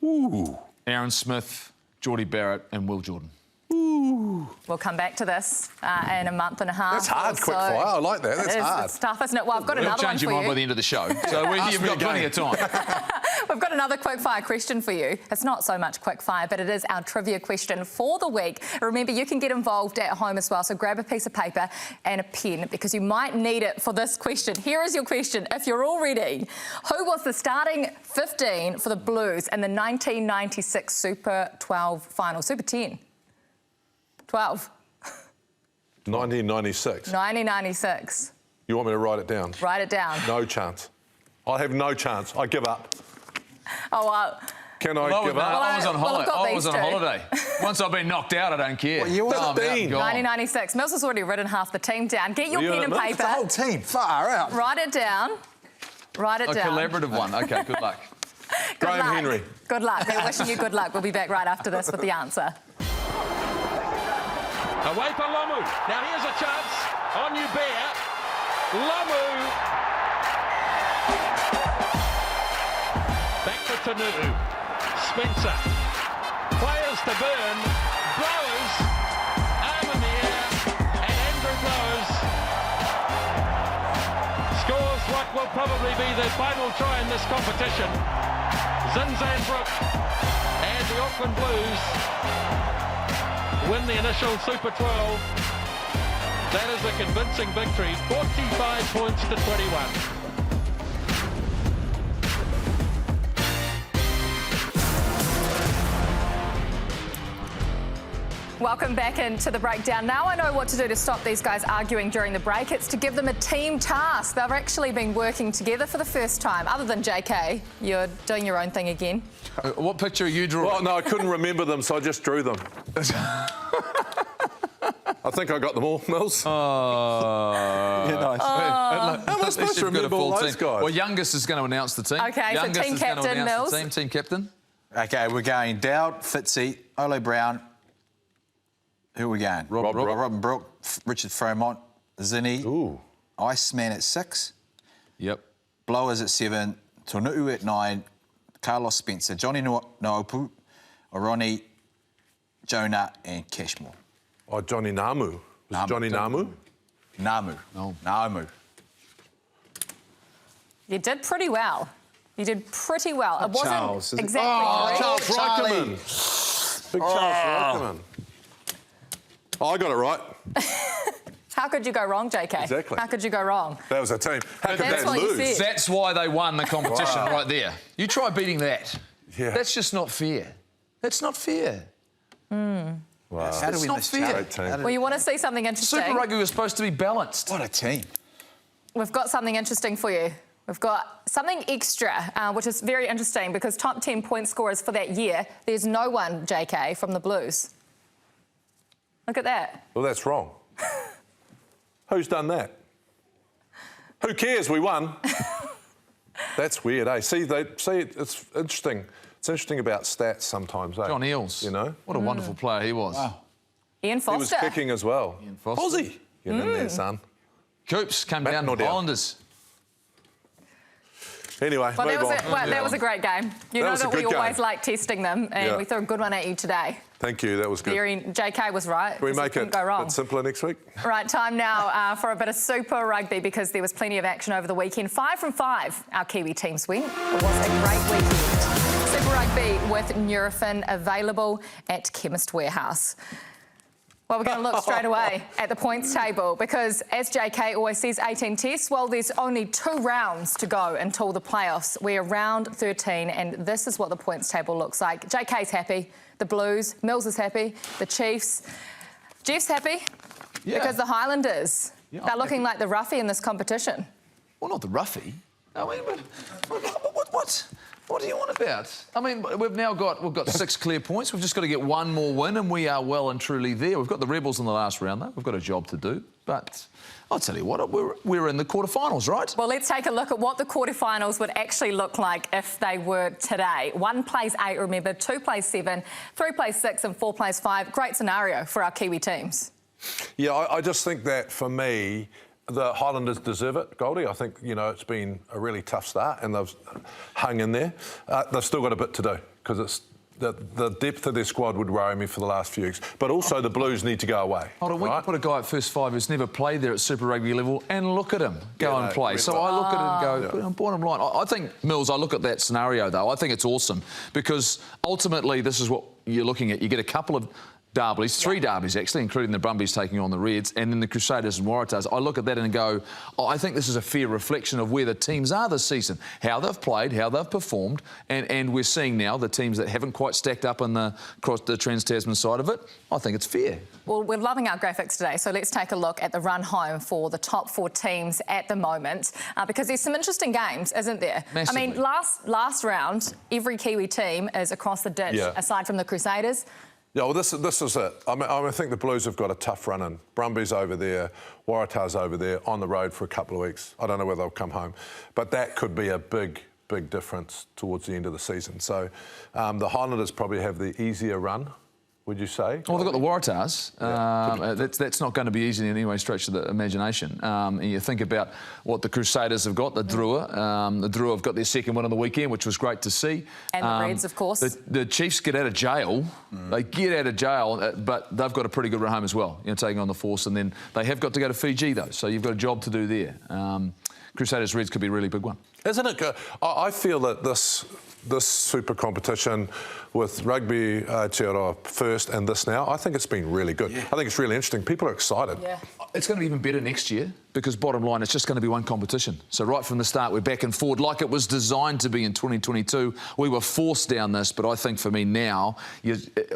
S3: Ooh. Aaron Smith, Jordie Barrett and Will Jordan.
S5: Ooh. We'll come back to this in a month and a half.
S7: That's hard, quickfire. I like that. That's hard.
S5: It's tough, isn't it? Well, I've got another one for you.
S3: You'll change your mind by the end of the show. So you've got plenty of time.
S5: We've got another quickfire question for you. It's not so much quickfire, but it is our trivia question for the week. Remember, you can get involved at home as well, so grab a piece of paper and a pen because you might need it for this question. Here is your question, if you're all ready. Who was the starting 15 for the Blues in the 1996 Super 12 final? Super 10? 12.
S7: 1996.
S5: 1996.
S7: You want me to write it down?
S5: Write it down.
S7: No chance. I have no chance. I give up.
S5: Oh, well.
S7: Can I give up?
S3: I was on holiday.
S5: I
S3: was on holiday. Once I've been knocked out, I don't care.
S2: Well, you were
S7: 15.
S5: 1996. Mills has already written half the team down. Get your pen and paper.
S2: The whole team. Far out.
S5: Write it down. Write it down.
S3: A collaborative one. OK, good luck.
S7: Graham Henry.
S5: Good luck. We're wishing you good luck. We'll be back right after this with the answer.
S1: Away for Lomu. Now here's a chance. On you bear. Lomu. Back to Tanu'u. Spencer. Players to burn. Blowers. Arm in the air. And Andrew Blowers scores what will probably be the final try in this competition. Zinzanbrook and the Auckland Blues win the initial Super 12. That is a convincing victory, 45 points to 21.
S5: Welcome back into the breakdown. Now I know what to do to stop these guys arguing during the break. It's to give them a team task. They've actually been working together for the first time. Other than JK, you're doing your own thing again.
S3: What picture are you drawing?
S7: Well, no, I couldn't remember them, so I just drew them. I think I got them all, Mills.
S2: Nice.
S7: How am I supposed to remember all those guys?
S3: Well, Youngest is going to announce the team.
S5: OK, so team captain, Mills.
S3: Team captain.
S2: OK, we're going Dowd, Fitzy, Olo Brown. Who are we going? Robin Brooke, Richard Fremont, Zinni.
S7: Ooh.
S2: Iceman at 6.
S3: Yep.
S2: Blowers at 7. Tonu'u at 9. Carlos Spencer, Johnny Noapu, Oroni, Jonah and Cashmore.
S7: Oh, Johnny Namu. Was it Johnny Namu?
S2: Namu.
S3: No.
S2: Namu.
S5: You did pretty well. You did pretty well. It wasn't
S2: Charles,
S5: exactly correct.
S7: Charles Reicherman. Big Charles Reicherman. Oh, I got it right.
S5: How could you go wrong, JK?
S7: Exactly.
S5: How could you go wrong?
S7: That was a team. How could
S5: That's
S7: they
S5: what you
S7: lose?
S5: said.
S3: That's why they won the competition right there. You try beating that.
S7: Yeah.
S3: That's just not fair. That's not fair.
S7: Wow.
S2: How do
S3: It's
S2: we
S3: not
S2: miss
S3: fair.
S2: Great team?
S5: Well, you want to see something interesting?
S3: Super Rugby was supposed to be balanced.
S2: What a team.
S5: We've got something interesting for you. We've got something extra, which is very interesting because top 10 point scorers for that year, there's no one, JK, from the Blues. Look at that.
S7: Well, that's wrong. Who's done that? Who cares? We won. That's weird, eh? See, it's interesting. It's interesting about stats sometimes, eh?
S3: John Eales.
S7: You know?
S3: What a wonderful player he was.
S2: Wow.
S5: Ian
S7: He was
S5: Foster.
S7: kicking as well.
S3: Ian Foster.
S7: Was he? Get in there, son.
S3: Coops came
S7: Back
S3: down
S7: nor
S3: to
S7: down.
S3: Islanders.
S7: Anyway,
S5: Well,
S7: move on.
S5: that was a great game. You know
S7: was a
S5: that we
S7: good
S5: always
S7: game.
S5: like testing them, and
S7: Yeah.
S5: we threw a good one at you today.
S7: Thank you, that was good.
S5: JK was right.
S7: Can we make it
S5: couldn't go
S7: a
S5: wrong.
S7: bit simpler next week?
S5: Right, time now for a bit of Super Rugby because there was plenty of action over the weekend. 5 from 5, our Kiwi teams went. It was a great weekend. Super Rugby with Nurofen available at Chemist Warehouse. Well, we're going to look straight away at the points table because, as JK always says, 18 tests. Well, there's only 2 rounds to go until the playoffs. We're round 13, and this is what the points table looks like. JK's happy, the Blues, Mills is happy, the Chiefs. Jeff's happy because the Highlanders, they're looking like the roughie in this competition.
S3: Well, not the roughie. I mean, what do you want about? I mean, we've got 6 clear points. We've just got to get one more win, and we are well and truly there. We've got the Rebels in the last round, though. We've got a job to do. But I'll tell you what, we're in the quarterfinals, right?
S5: Well, let's take a look at what the quarterfinals would actually look like if they were today. 1 plays 8, remember, 2 plays 7, 3 plays 6, and 4 plays 5. Great scenario for our Kiwi teams.
S7: Yeah, I just think that, for me, the Highlanders deserve it, Goldie. I think, you know, it's been a really tough start and they've hung in there. They've still got a bit to do because it's the depth of their squad would worry me for the last few weeks. But also the Blues need to go away.
S3: Hold on, we can put a guy at first 5 who's never played there at Super Rugby level and look at him go and play. So I look at it and go, bottom line, I think, Mills, I look at that scenario, though, I think it's awesome because ultimately this is what you're looking at. You get a couple of derbies, 3 derbies actually, including the Brumbies taking on the Reds, and then the Crusaders and Waratahs. I look at that and go, I think this is a fair reflection of where the teams are this season, how they've played, how they've performed, and we're seeing now the teams that haven't quite stacked up across the Trans-tasman side of it. I think it's fair. Well,
S5: we're loving our graphics today, so let's take a look at the run home for the top 4 teams at the moment, because there's some interesting games, isn't there?
S3: Massively.
S5: I mean, last round, every Kiwi team is across the ditch, aside from the Crusaders.
S7: Yeah, well, this is it. I think the Blues have got a tough run in. Brumbies over there, Waratahs over there, on the road for a couple of weeks. I don't know whether they'll come home. But that could be a big difference towards the end of the season. So the Highlanders probably have the easier run, would you say?
S3: Well, they've got the Waratahs. That's not going to be easy in any way stretch of the imagination. And you think about what the Crusaders have got, the Drua. The Drua have got their second win on the weekend, which was great to see.
S5: And the Reds, of course.
S3: The Chiefs get out of jail. They get out of jail, but they've got a pretty good run home as well, you know, taking on the Force. And then they have got to go to Fiji, though, so you've got a job to do there. Crusaders Reds could be a really big one.
S7: Isn't it good? I feel that this super competition with Rugby Aotearoa first and this now, I think it's been really good. I think it's really interesting. People are excited.
S5: Yeah.
S3: It's going to be even better next year because, bottom line, it's just going to be one competition. So right from the start, we're back and forward like it was designed to be in 2022. We were forced down this, but I think for me now,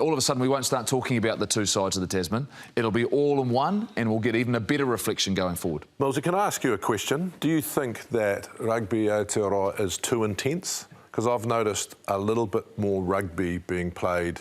S3: all of a sudden we won't start talking about the 2 sides of the Tasman. It'll be all in one and we'll get even a better reflection going forward.
S7: Millsy, can I ask you a question? Do you think that Rugby Aotearoa is too intense? Because I've noticed a little bit more rugby being played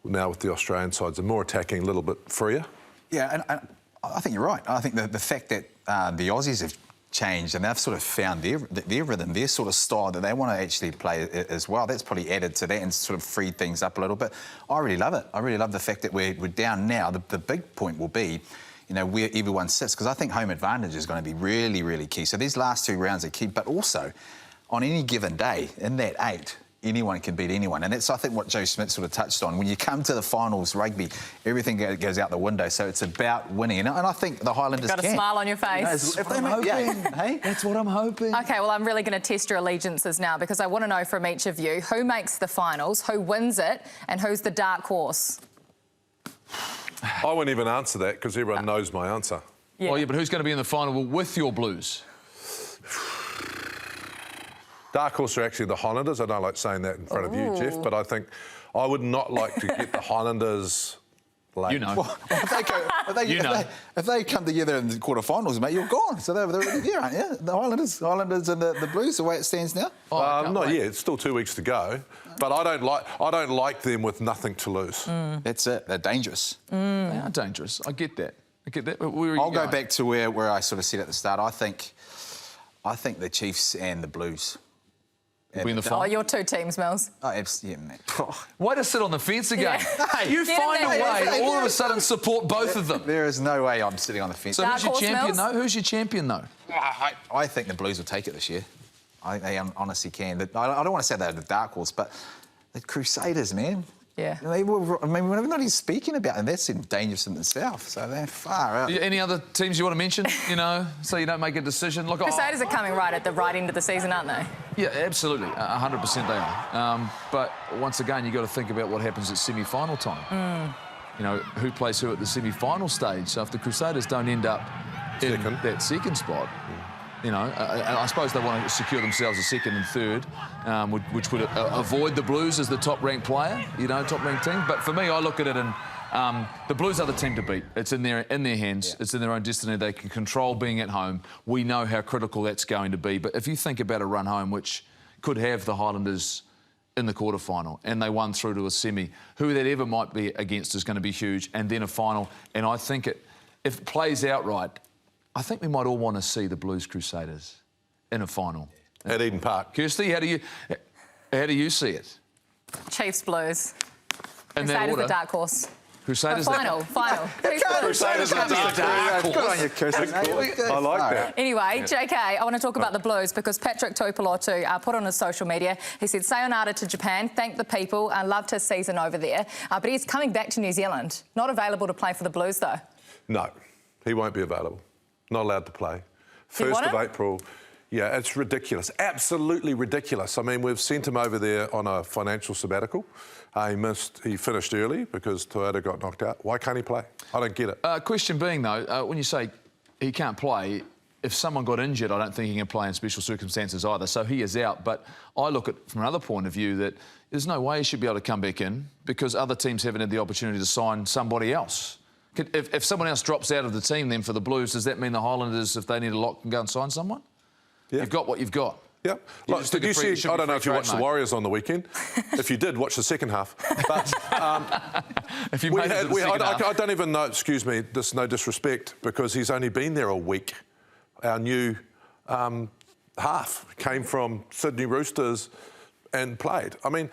S7: now with the Australian sides and more attacking, a little bit freer.
S2: Yeah, and I think you're right. I think the fact that the Aussies have changed and they've sort of found their rhythm, their sort of style that they want to actually play as well, that's probably added to that and sort of freed things up a little bit. I really love it. I really love the fact that we're down now. The big point will be, you know, where everyone sits, because I think home advantage is going to be really, really key. So these last 2 rounds are key, but also on any given day, in that 8, anyone can beat anyone. And that's, I think, what Joe Schmidt sort of touched on. When you come to the finals rugby, everything goes out the window. So it's about winning. And I think the Highlanders
S5: Got a smile on your face.
S3: That's what I'm hoping.
S2: Hey?
S3: That's what I'm hoping.
S5: OK, well, I'm really going to test your allegiances now because I want to know from each of you who makes the finals, who wins it, and who's the dark horse.
S7: I won't even answer that because everyone knows my answer.
S5: Yeah.
S3: Well, yeah, but who's going to be in the final with your Blues?
S7: Dark horse are actually the Highlanders. I don't like saying that in front of you, Jeff, but I think I would not like to get the Highlanders late.
S3: You know.
S2: Well, if they come together in the quarterfinals, mate, you're gone. So they're already there, aren't you? The Highlanders and the Blues, the way it stands now.
S7: Not yet. It's still 2 weeks to go. But I don't like them with nothing to lose.
S2: That's it. They're dangerous.
S3: They are dangerous. I get that. But
S2: I'll go back to where I sort of said at the start. I think the Chiefs and the Blues.
S3: Win the final.
S5: Oh, your two teams, Mills.
S2: Oh, yeah, mate.
S3: Way to sit on the fence again.
S5: Yeah.
S3: Hey, you
S5: Get
S3: find
S5: in
S3: a
S5: there.
S3: way to all of a sudden support both of them.
S2: There is no way I'm sitting on the fence.
S3: So
S5: Dark
S3: who's your
S5: horse,
S3: champion,
S5: Mills?
S3: though? Who's your champion, though?
S2: I think the Blues will take it this year. I think they honestly can. I don't want to say they're the dark horse, but the Crusaders, man.
S5: Yeah.
S2: We're not even speaking about them. That's dangerous in itself, so they're far out.
S3: Any other teams you want to mention, so you don't make a decision? Look,
S5: Crusaders are coming right at the right end of the season, aren't they?
S3: Yeah, absolutely. 100% they are. But once again, you've got to think about what happens at semi-final time. Who plays who at the semi-final stage. So if the Crusaders don't end up in that second spot, I suppose they want to secure themselves a second and third, which would avoid the Blues as the top-ranked player, top-ranked team. But for me, I look at it and the Blues are the team to beat. It's in their hands. Yeah. It's in their own destiny. They can control being at home. We know how critical that's going to be. But if you think about a run home, which could have the Highlanders in the quarterfinal, and they won through to a semi, who that ever might be against is going to be huge, and then a final. And I think if it plays out right, I think we might all want to see the Blues Crusaders in a final.
S7: At Eden Park.
S3: Kirsty, how do you see it?
S5: Chiefs, Blues.
S3: In that
S5: Crusaders,
S3: order?
S5: the dark horse.
S3: Crusaders.
S5: Final.
S3: Crusaders are dark horse.
S2: Good on you, Kirsty.
S7: I like that.
S5: Anyway, JK, I want to talk about the Blues because Patrick Tuipulotu put on his social media, he said, sayonara to Japan, thank the people, and loved his season over there. But he's coming back to New Zealand. Not available to play for the Blues, though.
S7: No, he won't be available. Not allowed to play. 1st of April. Yeah, it's ridiculous. Absolutely ridiculous. I mean, we've sent him over there on a financial sabbatical. He finished early because Toyota got knocked out. Why can't he play? I don't get it.
S3: Question being, though, when you say he can't play, if someone got injured, I don't think he can play in special circumstances either. So he is out. But I look at from another point of view that there's no way he should be able to come back in because other teams haven't had the opportunity to sign somebody else. If someone else drops out of the team then for the Blues, does that mean the Highlanders, if they need a lock, can go and sign someone? Yeah. You've got what you've got.
S7: Yeah. Like, did you see? I don't know if you watched the Warriors on the weekend. If you did, watch the second half. But
S3: if you made it to the second half.
S7: I don't even know. Excuse me. This no disrespect because he's only been there a week. Our new half came from Sydney Roosters and played. I mean,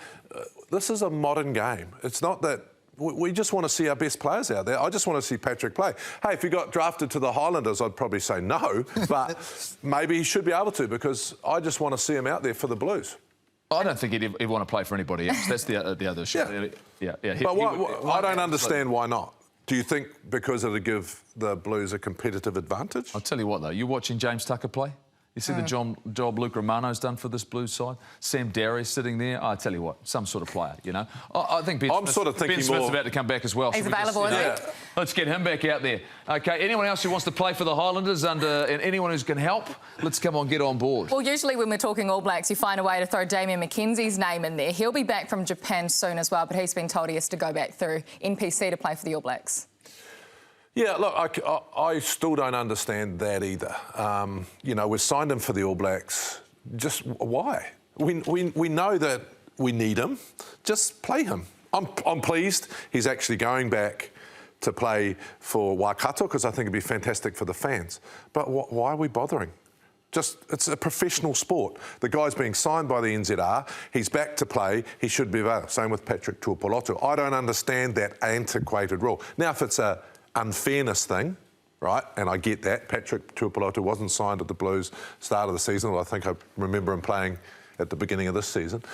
S7: this is a modern game. It's not that. We just want to see our best players out there. I just want to see Patrick play. Hey, if he got drafted to the Highlanders, I'd probably say no, but maybe he should be able to because I just want to see him out there for the Blues.
S3: I don't think he'd ever want to play for anybody else. That's the other issue. Yeah.
S7: But I don't understand why not. Do you think because it'll give the Blues a competitive advantage?
S3: I'll tell you what, though. You watching James Tucker play? You see the job Luke Romano's done for this Blues side? Sam Darry's sitting there. I tell you what, some sort of player, I think Ben Smith's about to come back as well.
S5: He's available, isn't he?
S3: Let's get him back out there. OK, anyone else who wants to play for the Highlanders and anyone who can help, let's come on, get on board.
S5: Well, usually when we're talking All Blacks, you find a way to throw Damian McKenzie's name in there. He'll be back from Japan soon as well, but he's been told he has to go back through NPC to play for the All Blacks.
S7: Yeah, look, I still don't understand that either. We've signed him for the All Blacks. Just why? We know that we need him. Just play him. I'm pleased he's actually going back to play for Waikato because I think it'd be fantastic for the fans. But why are we bothering? It's a professional sport. The guy's being signed by the NZR. He's back to play. He should be available. Same with Patrick Tuipulotu. I don't understand that antiquated rule. Now, if it's a unfairness thing, right, and I get that. Patrick Tuipulotu wasn't signed at the Blues start of the season. I think I remember him playing at the beginning of this season.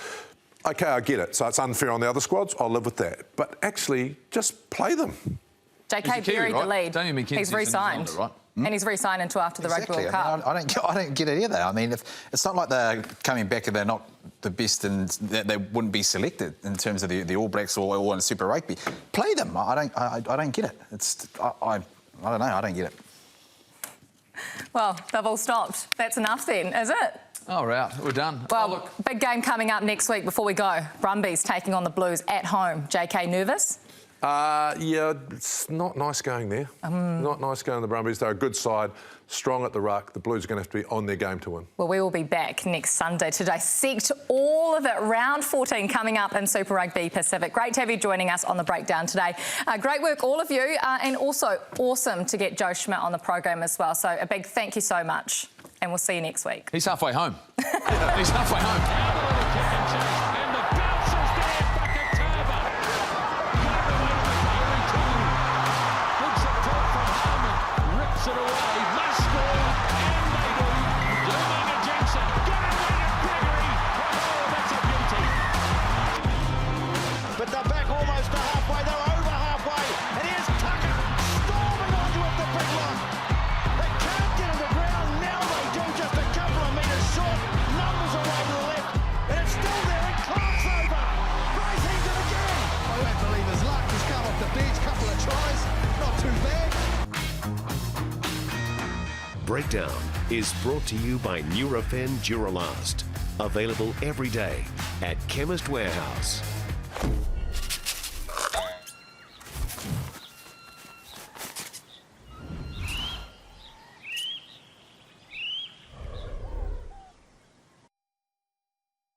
S7: OK, I get it. So it's unfair on the other squads. I'll live with that. But actually, just play them.
S5: JK buried the lead. He's re-signed. Right? And he's re-signed until after the Rugby World Cup.
S2: I don't get it either. I mean, if it's not like they're coming back and they're not the best and they wouldn't be selected in terms of the All Blacks or in Super Rugby. Play them. I don't get it. I don't know. I don't get it.
S5: Well, they've all stopped. That's enough then, is it?
S3: Oh, we're out. We're done.
S5: Well,
S3: Oh, look.
S5: big game coming up next week before we go. Brumbies taking on the Blues at home. JK, nervous?
S7: Yeah, it's not nice going there. Not nice going to the Brumbies. They're a good side, strong at the ruck. The Blues are going to have to be on their game to win.
S5: Well, we will be back next Sunday to dissect all of it. Round 14 coming up in Super Rugby Pacific. Great to have you joining us on the breakdown today. Great work, all of you, and also awesome to get Joe Schmidt on the program as well. So a big thank you so much, and we'll see you next week.
S3: He's halfway home. He's halfway home.
S1: It away, must score, and they do. Lumanga Jensen, got it away to Gregory. Oh, that's a beauty. But they're back almost to halfway. They're over halfway. And here's Tucker storming onto it, the big one. They can't get on the ground. Now they do, just a couple of metres short. Numbers away to the left. And it's still there, and Clark's over. Bryce heaves it again. I don't believe his luck. He's come off the bench, couple of tries. Not too bad.
S4: Breakdown is brought to you by Nurofen Duralast. Available every day at Chemist Warehouse.